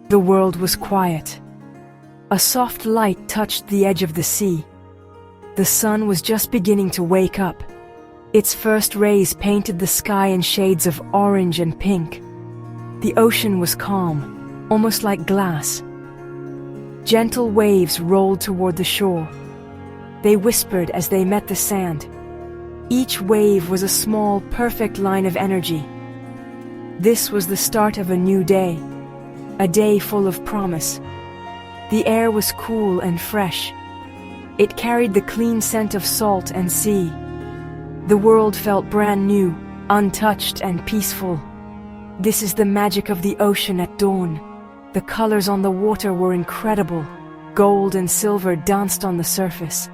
The world was quiet. A soft light touched the edge of the sea. The sun was just beginning to wake up. Its first rays painted the sky in shades of orange and pink. The ocean was calm, almost like glass. Gentle waves rolled toward the shore. They whispered as they met the sand. Each wave was a small, perfect line of energy. This was the start of a new day, a day full of promise. The air was cool and fresh. It carried the clean scent of salt and sea. The world felt brand new, untouched and peaceful. This is the magic of the ocean at dawn. The colors on the water were incredible. Gold and silver danced on the surface.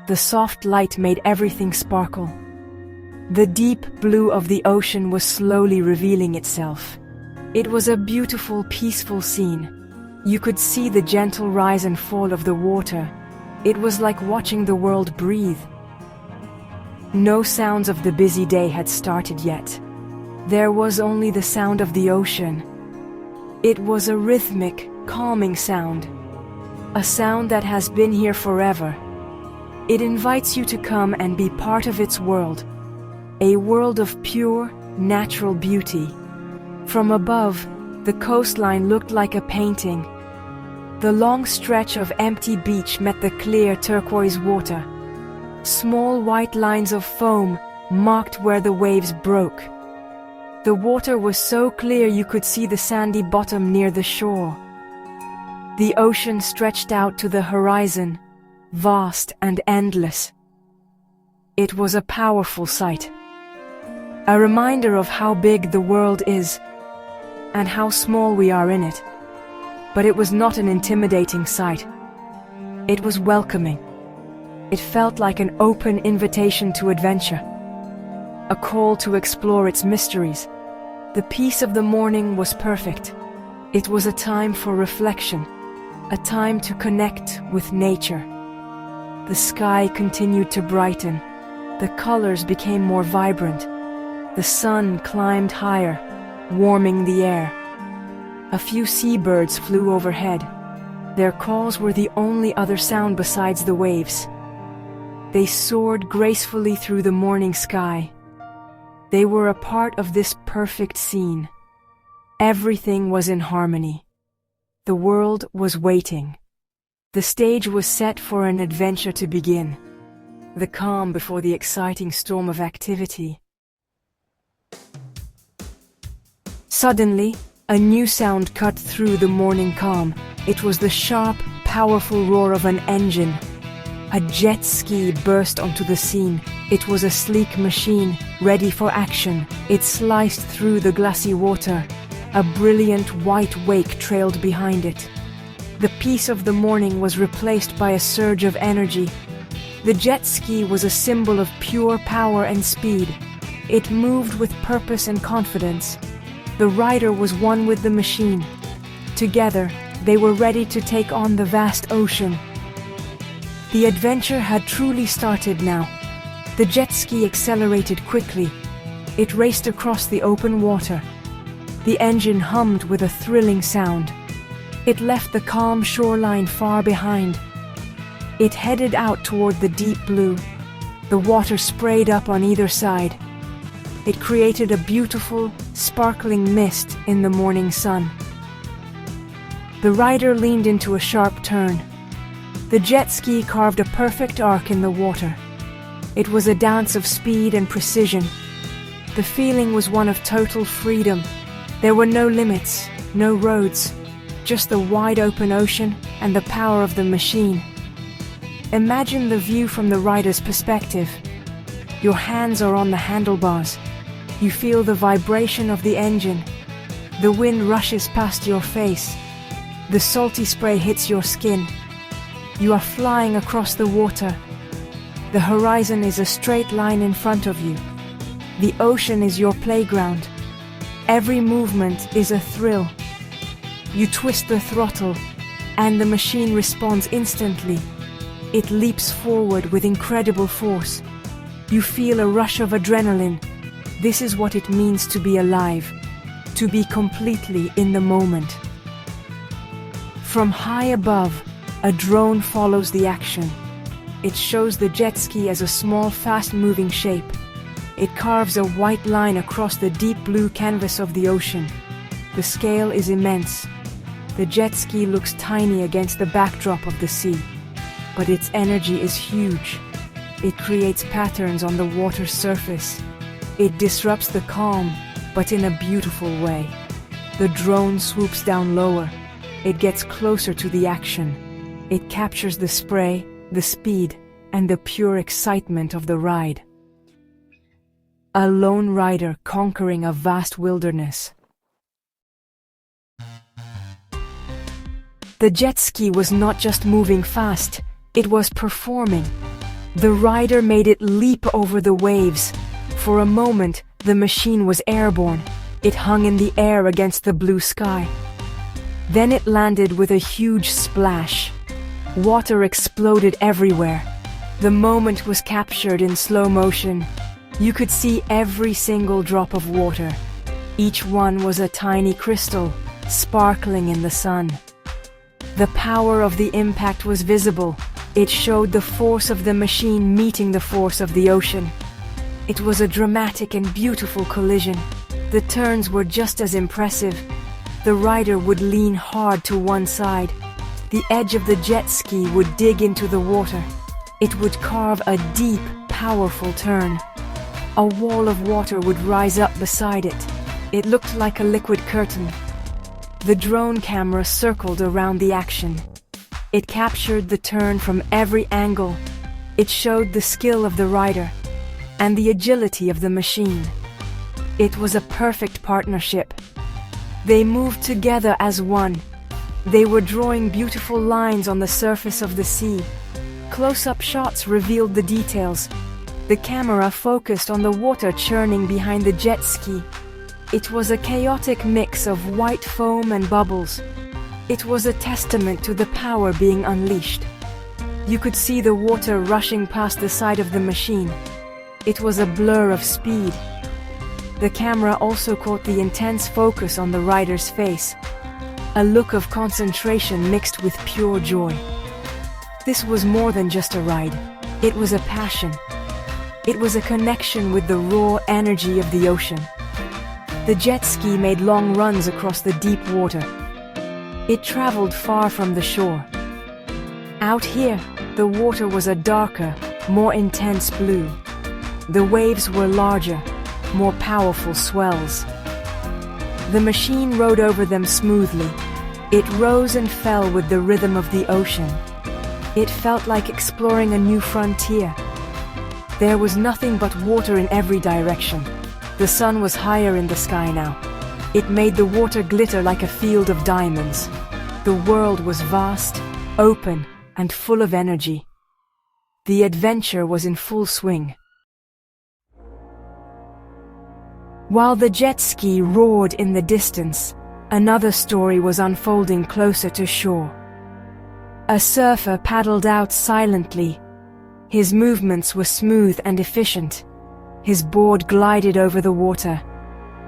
The soft light made everything sparkle. The deep blue of the ocean was slowly revealing itself. It was a beautiful, peaceful scene. You could see the gentle rise and fall of the water. It was like watching the world breathe. No sounds of the busy day had started yet. There was only the sound of the ocean. It was a rhythmic, calming sound. A sound that has been here forever. It invites you to come and be part of its world. A world of pure, natural beauty. From above, the coastline looked like a painting. The long stretch of empty beach met the clear turquoise water. Small white lines of foam marked where the waves broke. The water was so clear you could see the sandy bottom near the shore. The ocean stretched out to the horizon, vast and endless. It was a powerful sight. A reminder of how big the world is and how small we are in it. But it was not an intimidating sight. It was welcoming. It felt like an open invitation to adventure, a call to explore its mysteries. The peace of the morning was perfect. It was a time for reflection, a time to connect with nature. The sky continued to brighten. The colors became more vibrant. The sun climbed higher, warming the air. A few seabirds flew overhead. Their calls were the only other sound besides the waves. They soared gracefully through the morning sky. They were a part of this perfect scene. Everything was in harmony. The world was waiting. The stage was set for an adventure to begin. The calm before the exciting storm of activity. Suddenly, a new sound cut through the morning calm. It was the sharp, powerful roar of an engine. A jet ski burst onto the scene. It was a sleek machine, ready for action. It sliced through the glassy water. A brilliant white wake trailed behind it. The peace of the morning was replaced by a surge of energy. The jet ski was a symbol of pure power and speed. It moved with purpose and confidence. The rider was one with the machine. Together, they were ready to take on the vast ocean. The adventure had truly started now. The jet ski accelerated quickly. It raced across the open water. The engine hummed with a thrilling sound. It left the calm shoreline far behind. It headed out toward the deep blue. The water sprayed up on either side. It created a beautiful, sparkling mist in the morning sun. The rider leaned into a sharp turn. The jet ski carved a perfect arc in the water. It was a dance of speed and precision. The feeling was one of total freedom. There were no limits, no roads, just the wide open ocean and the power of the machine. Imagine the view from the rider's perspective. Your hands are on the handlebars. You feel the vibration of the engine. The wind rushes past your face. The salty spray hits your skin. You are flying across the water. The horizon is a straight line in front of you. The ocean is your playground. Every movement is a thrill. You twist the throttle, and the machine responds instantly. It leaps forward with incredible force. You feel a rush of adrenaline. This is what it means to be alive, to be completely in the moment. From high above, a drone follows the action. It shows the jet ski as a small, fast-moving shape. It carves a white line across the deep blue canvas of the ocean. The scale is immense. The jet ski looks tiny against the backdrop of the sea, but its energy is huge. It creates patterns on the water's surface. It disrupts the calm, but in a beautiful way. The drone swoops down lower. It gets closer to the action. It captures the spray, the speed, and the pure excitement of the ride. A lone rider conquering a vast wilderness. The jet ski was not just moving fast, it was performing. The rider made it leap over the waves. For a moment, the machine was airborne. It hung in the air against the blue sky. Then it landed with a huge splash. Water exploded everywhere. The moment was captured in slow motion. You could see every single drop of water. Each one was a tiny crystal, sparkling in the sun. The power of the impact was visible. It showed the force of the machine meeting the force of the ocean. It was a dramatic and beautiful collision. The turns were just as impressive. The rider would lean hard to one side. The edge of the jet ski would dig into the water. It would carve a deep, powerful turn. A wall of water would rise up beside it. It looked like a liquid curtain. The drone camera circled around the action. It captured the turn from every angle. It showed the skill of the rider and the agility of the machine. It was a perfect partnership. They moved together as one. They were drawing beautiful lines on the surface of the sea. Close-up shots revealed the details. The camera focused on the water churning behind the jet ski. It was a chaotic mix of white foam and bubbles. It was a testament to the power being unleashed. You could see the water rushing past the side of the machine. It was a blur of speed. The camera also caught the intense focus on the rider's face, a look of concentration mixed with pure joy. This was more than just a ride. It was a passion. It was a connection with the raw energy of the ocean. The jet ski made long runs across the deep water. It traveled far from the shore. Out here, the water was a darker, more intense blue. The waves were larger, more powerful swells. The machine rode over them smoothly. It rose and fell with the rhythm of the ocean. It felt like exploring a new frontier. There was nothing but water in every direction. The sun was higher in the sky now. It made the water glitter like a field of diamonds. The world was vast, open, and full of energy. The adventure was in full swing. While the jet ski roared in the distance, another story was unfolding closer to shore. A surfer paddled out silently. His movements were smooth and efficient. His board glided over the water.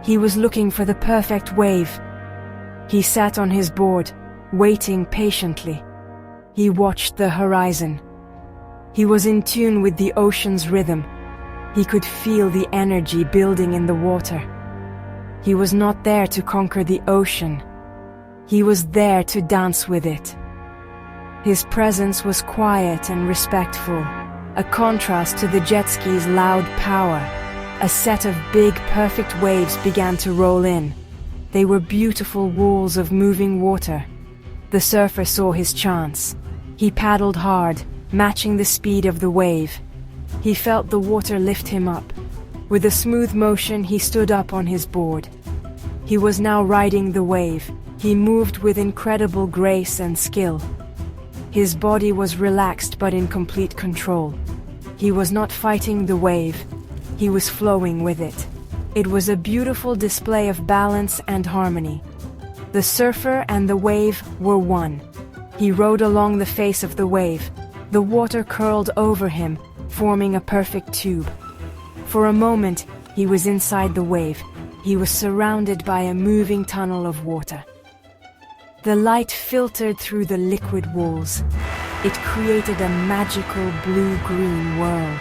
He was looking for the perfect wave. He sat on his board, waiting patiently. He watched the horizon. He was in tune with the ocean's rhythm. He could feel the energy building in the water. He was not there to conquer the ocean. He was there to dance with it. His presence was quiet and respectful, a contrast to the jet ski's loud power. A set of big, perfect waves began to roll in. They were beautiful walls of moving water. The surfer saw his chance. He paddled hard, matching the speed of the wave. He felt the water lift him up. With a smooth motion, he stood up on his board. He was now riding the wave. He moved with incredible grace and skill. His body was relaxed but in complete control. He was not fighting the wave. He was flowing with it. It was a beautiful display of balance and harmony. The surfer and the wave were one. He rode along the face of the wave. The water curled over him, forming a perfect tube. For a moment, he was inside the wave. He was surrounded by a moving tunnel of water. The light filtered through the liquid walls. It created a magical blue-green world.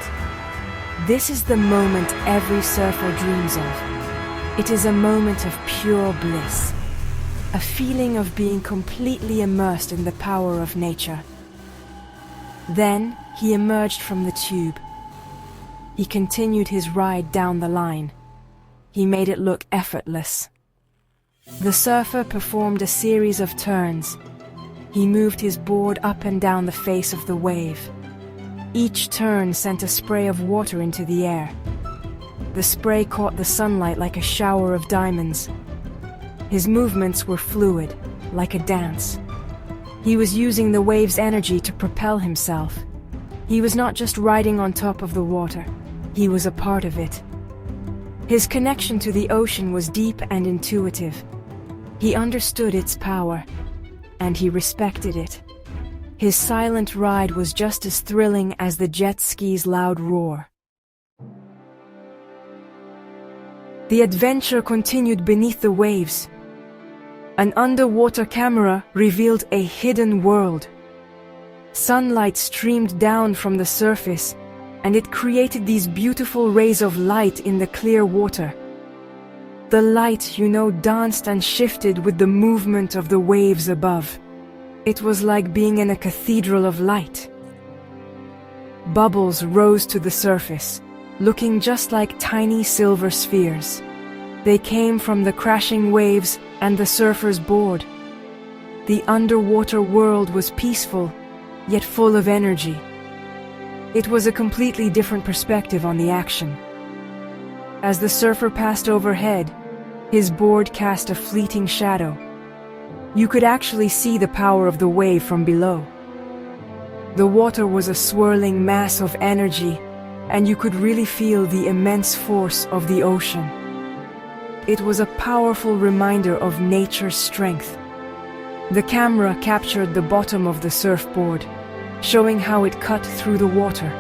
This is the moment every surfer dreams of. It is a moment of pure bliss, a feeling of being completely immersed in the power of nature. Then he emerged from the tube. He continued his ride down the line. He made it look effortless. The surfer performed a series of turns. He moved his board up and down the face of the wave. Each turn sent a spray of water into the air. The spray caught the sunlight like a shower of diamonds. His movements were fluid, like a dance. He was using the wave's energy to propel himself. He was not just riding on top of the water. He was a part of it. His connection to the ocean was deep and intuitive. He understood its power, and he respected it. His silent ride was just as thrilling as the jet ski's loud roar. The adventure continued beneath the waves. An underwater camera revealed a hidden world. Sunlight streamed down from the surface, and it created these beautiful rays of light in the clear water. The light, danced and shifted with the movement of the waves above. It was like being in a cathedral of light. Bubbles rose to the surface, looking just like tiny silver spheres. They came from the crashing waves and the surfer's board. The underwater world was peaceful, yet full of energy. It was a completely different perspective on the action. As the surfer passed overhead, his board cast a fleeting shadow. You could actually see the power of the wave from below. The water was a swirling mass of energy, and you could really feel the immense force of the ocean. It was a powerful reminder of nature's strength. The camera captured the bottom of the surfboard, showing how it cut through the water.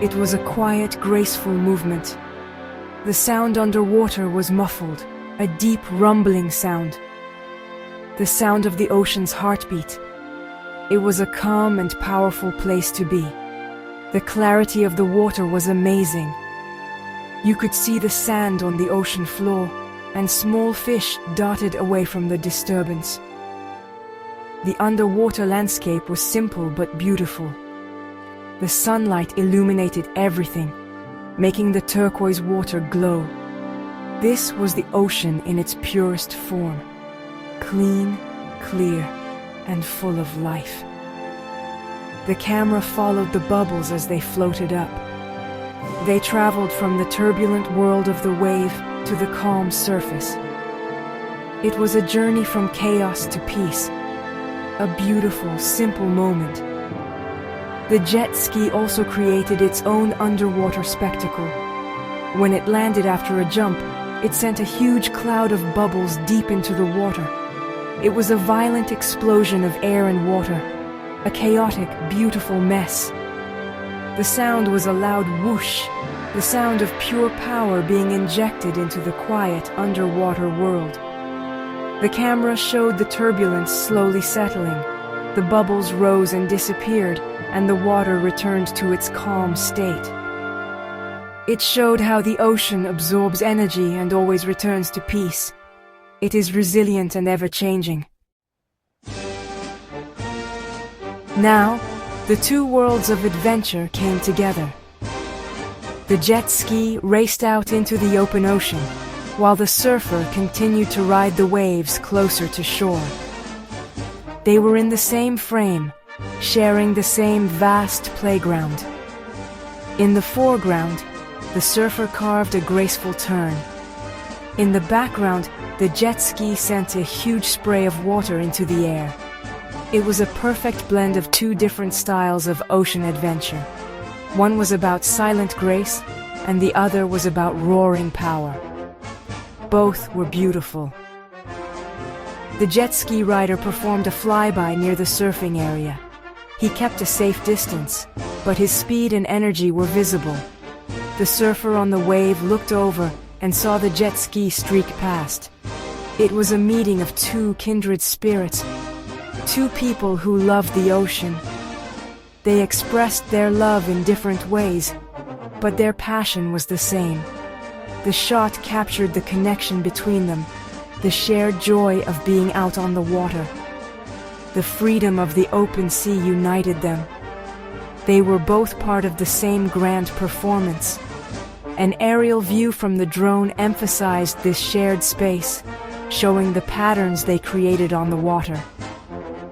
It was a quiet, graceful movement. The sound underwater was muffled, a deep rumbling sound. The sound of the ocean's heartbeat. It was a calm and powerful place to be. The clarity of the water was amazing. You could see the sand on the ocean floor, and small fish darted away from the disturbance. The underwater landscape was simple but beautiful. The sunlight illuminated everything, making the turquoise water glow. This was the ocean in its purest form, clean, clear, and full of life. The camera followed the bubbles as they floated up. They traveled from the turbulent world of the wave to the calm surface. It was a journey from chaos to peace, a beautiful, simple moment. The jet ski also created its own underwater spectacle. When it landed after a jump, it sent a huge cloud of bubbles deep into the water. It was a violent explosion of air and water, a chaotic, beautiful mess. The sound was a loud whoosh, the sound of pure power being injected into the quiet underwater world. The camera showed the turbulence slowly settling. The bubbles rose and disappeared, and the water returned to its calm state. It showed how the ocean absorbs energy and always returns to peace. It is resilient and ever-changing. Now, the two worlds of adventure came together. The jet ski raced out into the open ocean, while the surfer continued to ride the waves closer to shore. They were in the same frame, sharing the same vast playground. In the foreground, the surfer carved a graceful turn. In the background, the jet ski sent a huge spray of water into the air. It was a perfect blend of two different styles of ocean adventure. One was about silent grace, and the other was about roaring power. Both were beautiful. The jet ski rider performed a flyby near the surfing area. He kept a safe distance, but his speed and energy were visible. The surfer on the wave looked over and saw the jet ski streak past. It was a meeting of two kindred spirits, two people who loved the ocean. They expressed their love in different ways, but their passion was the same. The shot captured the connection between them, the shared joy of being out on the water. The freedom of the open sea united them. They were both part of the same grand performance. An aerial view from the drone emphasized this shared space, showing the patterns they created on the water.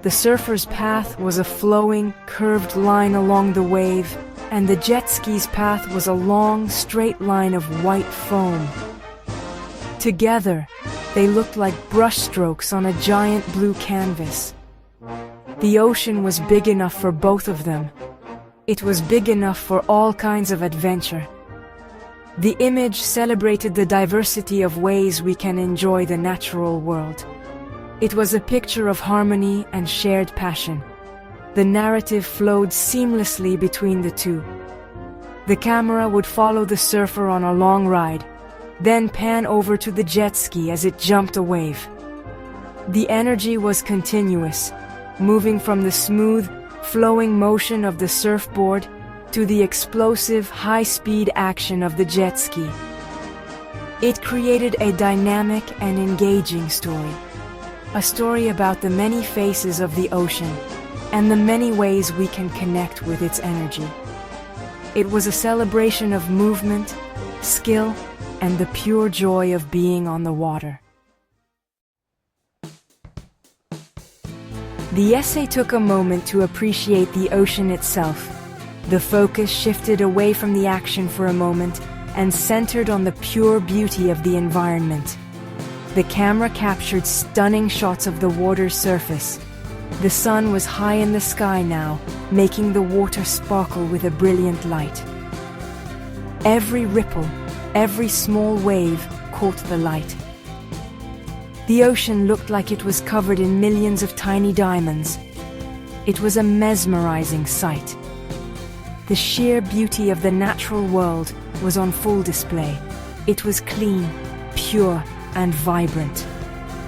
The surfer's path was a flowing, curved line along the wave, and the jet ski's path was a long, straight line of white foam. Together, they looked like brushstrokes on a giant blue canvas. The ocean was big enough for both of them. It was big enough for all kinds of adventure. The image celebrated the diversity of ways we can enjoy the natural world. It was a picture of harmony and shared passion. The narrative flowed seamlessly between the two. The camera would follow the surfer on a long ride, then pan over to the jet ski as it jumped a wave. The energy was continuous, moving from the smooth, flowing motion of the surfboard to the explosive, high-speed action of the jet ski. It created a dynamic and engaging story. A story about the many faces of the ocean and the many ways we can connect with its energy. It was a celebration of movement, skill, and the pure joy of being on the water. The essay took a moment to appreciate the ocean itself. The focus shifted away from the action for a moment and centered on the pure beauty of the environment. The camera captured stunning shots of the water's surface. The sun was high in the sky now, making the water sparkle with a brilliant light. Every ripple, every small wave caught the light. The ocean looked like it was covered in millions of tiny diamonds. It was a mesmerizing sight. The sheer beauty of the natural world was on full display. It was clean, pure, and vibrant.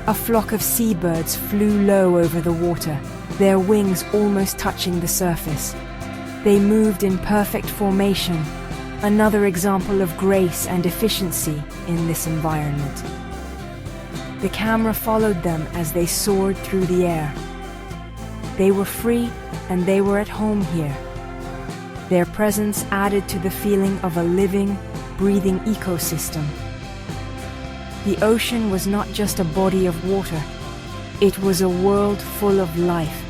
A flock of seabirds flew low over the water, their wings almost touching the surface. They moved in perfect formation, another example of grace and efficiency in this environment. The camera followed them as they soared through the air. They were free and they were at home here. Their presence added to the feeling of a living, breathing ecosystem. The ocean was not just a body of water. It was a world full of life.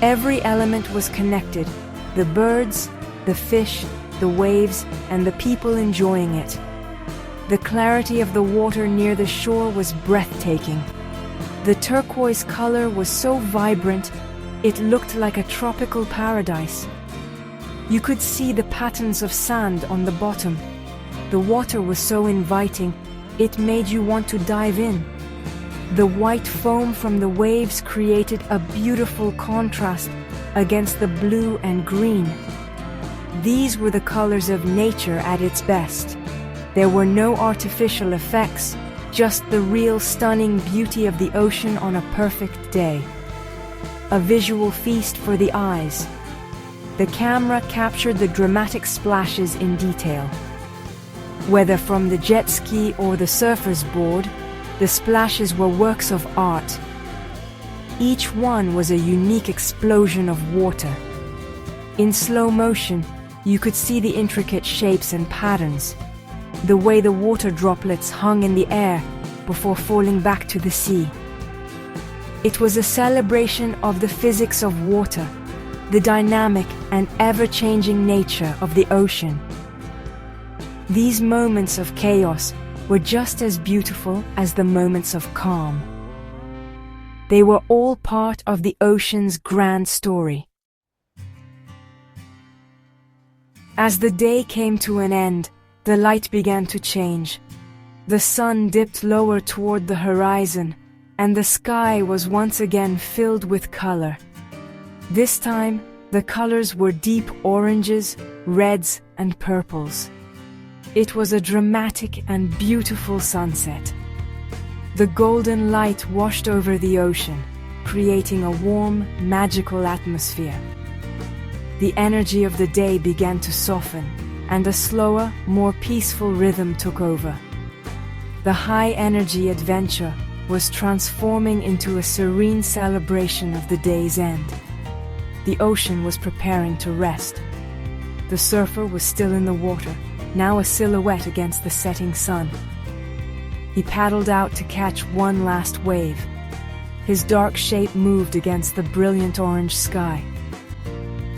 Every element was connected: the birds, the fish, the waves, and the people enjoying it. The clarity of the water near the shore was breathtaking. The turquoise color was so vibrant, it looked like a tropical paradise. You could see the patterns of sand on the bottom. The water was so inviting, it made you want to dive in. The white foam from the waves created a beautiful contrast against the blue and green. These were the colors of nature at its best. There were no artificial effects, just the real stunning beauty of the ocean on a perfect day. A visual feast for the eyes. The camera captured the dramatic splashes in detail. Whether from the jet ski or the surfer's board, the splashes were works of art. Each one was a unique explosion of water. In slow motion, you could see the intricate shapes and patterns, the way the water droplets hung in the air before falling back to the sea. It was a celebration of the physics of water, the dynamic and ever-changing nature of the ocean. These moments of chaos were just as beautiful as the moments of calm. They were all part of the ocean's grand story. As the day came to an end, the light began to change. The sun dipped lower toward the horizon, and the sky was once again filled with color. This time, the colors were deep oranges, reds, and purples. It was a dramatic and beautiful sunset. The golden light washed over the ocean, creating a warm, magical atmosphere. The energy of the day began to soften, and a slower, more peaceful rhythm took over. The high-energy adventure was transforming into a serene celebration of the day's end. The ocean was preparing to rest. The surfer was still in the water, now a silhouette against the setting sun. He paddled out to catch one last wave. His dark shape moved against the brilliant orange sky.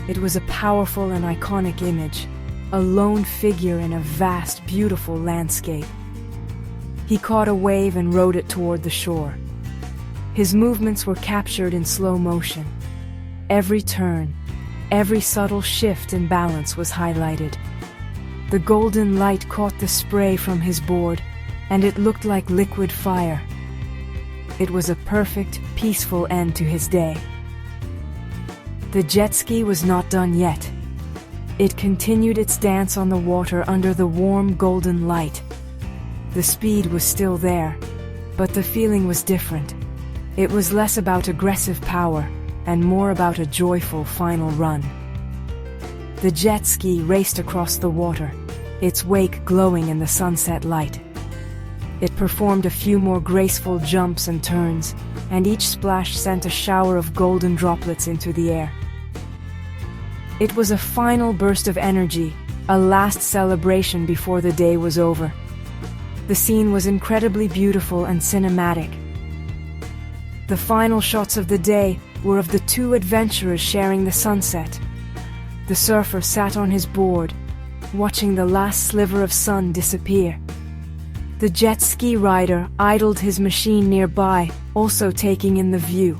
It was a powerful and iconic image, a lone figure in a vast, beautiful landscape. He caught a wave and rode it toward the shore. His movements were captured in slow motion. Every turn, every subtle shift in balance was highlighted. The golden light caught the spray from his board, and it looked like liquid fire. It was a perfect, peaceful end to his day. The jet ski was not done yet. It continued its dance on the water under the warm golden light. The speed was still there, but the feeling was different. It was less about aggressive power and more about a joyful final run. The jet ski raced across the water, its wake glowing in the sunset light. It performed a few more graceful jumps and turns, and each splash sent a shower of golden droplets into the air. It was a final burst of energy, a last celebration before the day was over. The scene was incredibly beautiful and cinematic. The final shots of the day were of the two adventurers sharing the sunset. The surfer sat on his board, watching the last sliver of sun disappear. The jet ski rider idled his machine nearby, also taking in the view.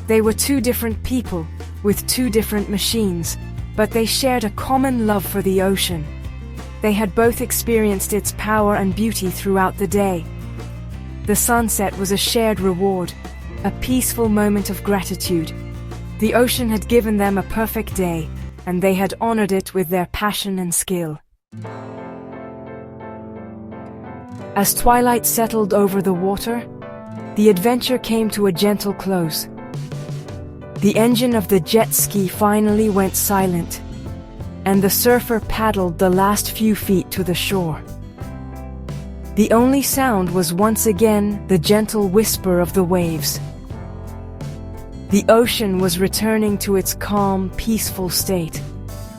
They were two different people, with two different machines, but they shared a common love for the ocean. They had both experienced its power and beauty throughout the day. The sunset was a shared reward, a peaceful moment of gratitude. The ocean had given them a perfect day, and they had honored it with their passion and skill. As twilight settled over the water, the adventure came to a gentle close. The engine of the jet ski finally went silent, and the surfer paddled the last few feet to the shore. The only sound was once again the gentle whisper of the waves. The ocean was returning to its calm, peaceful state,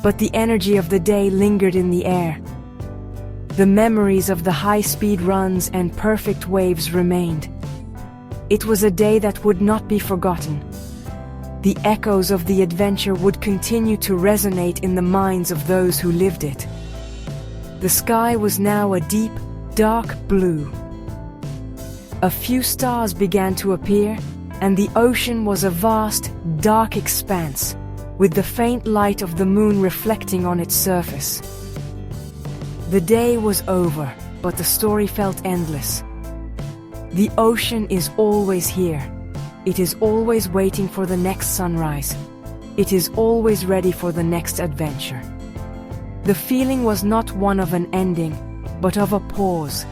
but the energy of the day lingered in the air. The memories of the high-speed runs and perfect waves remained. It was a day that would not be forgotten. The echoes of the adventure would continue to resonate in the minds of those who lived it. The sky was now a deep, dark blue. A few stars began to appear, and the ocean was a vast, dark expanse, with the faint light of the moon reflecting on its surface. The day was over, but the story felt endless. The ocean is always here. It is always waiting for the next sunrise. It is always ready for the next adventure. The feeling was not one of an ending, but of a pause.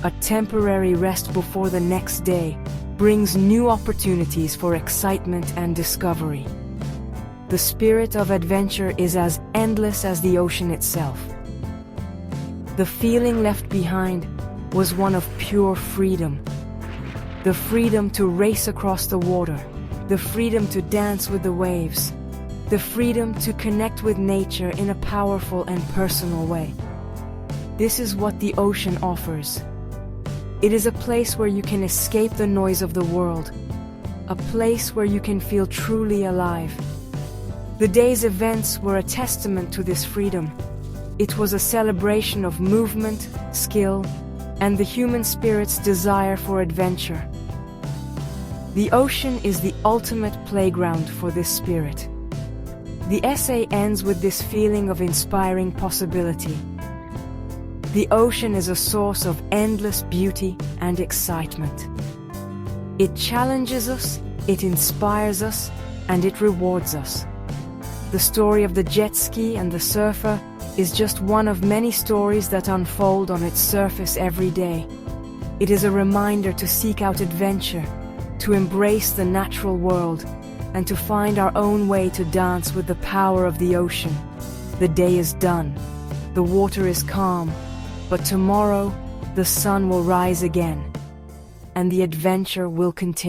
A temporary rest before the next day brings new opportunities for excitement and discovery. The spirit of adventure is as endless as the ocean itself. The feeling left behind was one of pure freedom. The freedom to race across the water, the freedom to dance with the waves, the freedom to connect with nature in a powerful and personal way. This is what the ocean offers. It is a place where you can escape the noise of the world, a place where you can feel truly alive. The day's events were a testament to this freedom. It was a celebration of movement, skill, and the human spirit's desire for adventure. The ocean is the ultimate playground for this spirit. The essay ends with this feeling of inspiring possibility. The ocean is a source of endless beauty and excitement. It challenges us, it inspires us, and it rewards us. The story of the jet ski and the surfer is just one of many stories that unfold on its surface every day. It is a reminder to seek out adventure, to embrace the natural world, and to find our own way to dance with the power of the ocean. The day is done, the water is calm, but tomorrow the sun will rise again, and the adventure will continue.